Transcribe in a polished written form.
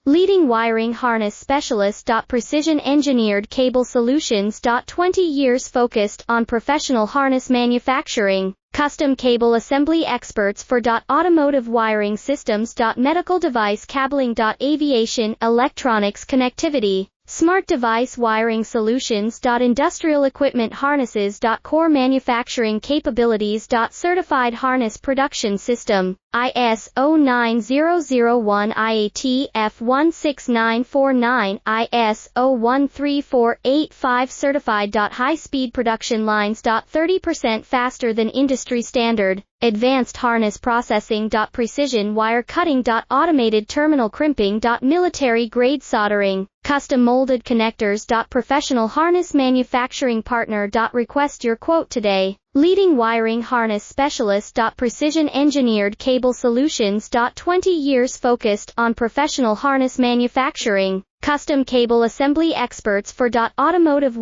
Leading wiring harness specialist. Precision engineered cable solutions. 20 years focused on professional harness manufacturing, custom cable assembly experts for automotive wiring systems. Medical device cabling. Aviation, electronics connectivity, smart device wiring solutions. Industrial equipment harnesses. Core manufacturing capabilities. Certified harness production system, ISO 9001 IAT F16949, ISO 13485 certified. High-speed production lines. 30% faster than industry standard, advanced harness processing. Precision wire cutting. Automated terminal crimping. Military-grade soldering, custom molded connectors. Professional harness manufacturing partner. Request your quote today. Leading wiring harness specialist. Precision engineered cable solutions. 20 years focused on professional harness manufacturing, custom cable assembly experts for automotive